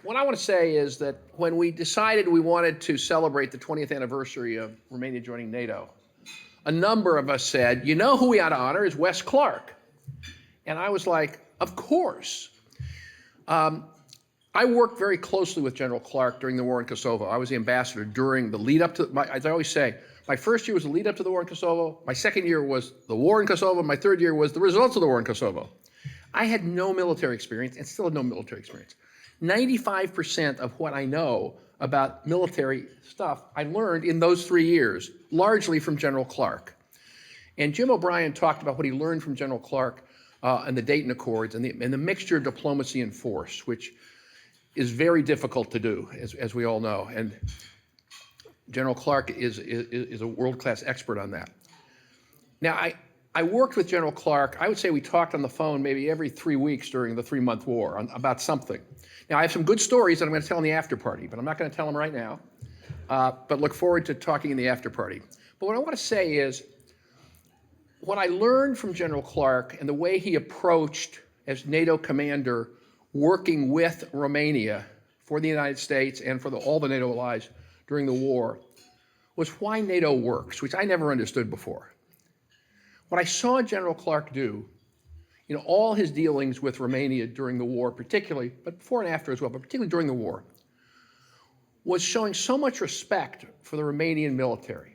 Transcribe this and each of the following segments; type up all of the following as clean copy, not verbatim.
What I want to say is that when we decided we wanted to celebrate the 20th anniversary of Romania joining NATO, a number of us said, you know who we ought to honor is Wes Clark. And I was like, of course. I worked very closely with General Clark during the war in Kosovo. I was the ambassador during the lead up to, as I always say, my first year was the lead up to the war in Kosovo. My second year was the war in Kosovo. My third year was the results of the war in Kosovo. I had no military experience and still had no military experience. 95% of what I know about military stuff I learned in those 3 years, largely from General Clark. And Jim O'Brien talked about what he learned from General Clark and the Dayton Accords and the mixture of diplomacy and force, which is very difficult to do, as we all know. And General Clark is a world-class expert on that. Now, I worked with General Clark. I would say we talked on the phone maybe every 3 weeks during the 3-month war about something. Now, I have some good stories that I'm going to tell in the after party, but I'm not going to tell them right now. But look forward to talking in the after party. But what I want to say is, what I learned from General Clark and the way he approached as NATO commander working with Romania for the United States and for all the NATO allies during the war was why NATO works, which I never understood before. What I saw General Clark do in all his dealings with Romania during the war particularly, but before and after as well, but particularly during the war, was showing so much respect for the Romanian military.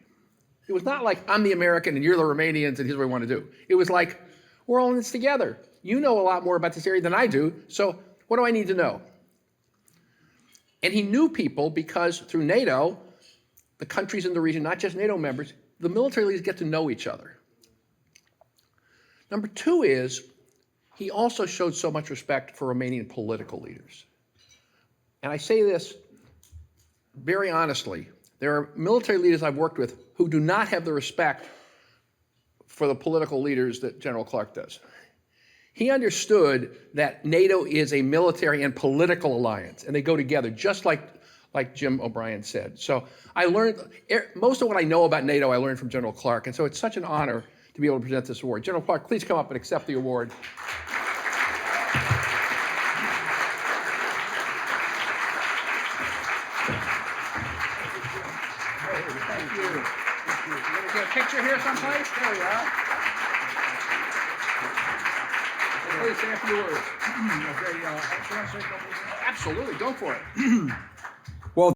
It was not like, I'm the American and you're the Romanians and here's what we want to do. It was like, we're all in this together. You know a lot more about this area than I do, so what do I need to know? And he knew people because through NATO, the countries in the region, not just NATO members, the military leaders get to know each other. Number two is, he also showed so much respect for Romanian political leaders. And I say this very honestly, there are military leaders I've worked with who do not have the respect for the political leaders that General Clark does. He understood that NATO is a military and political alliance, and they go together, just like Jim O'Brien said. So I learned, most of what I know about NATO I learned from General Clark, and so it's such an honor to be able to present this award. General Clark, please come up and accept the award. Thank you. We're going to get a picture here someplace? There we are. Please say a few words. Okay, can I say a couple of things? Absolutely, go for it.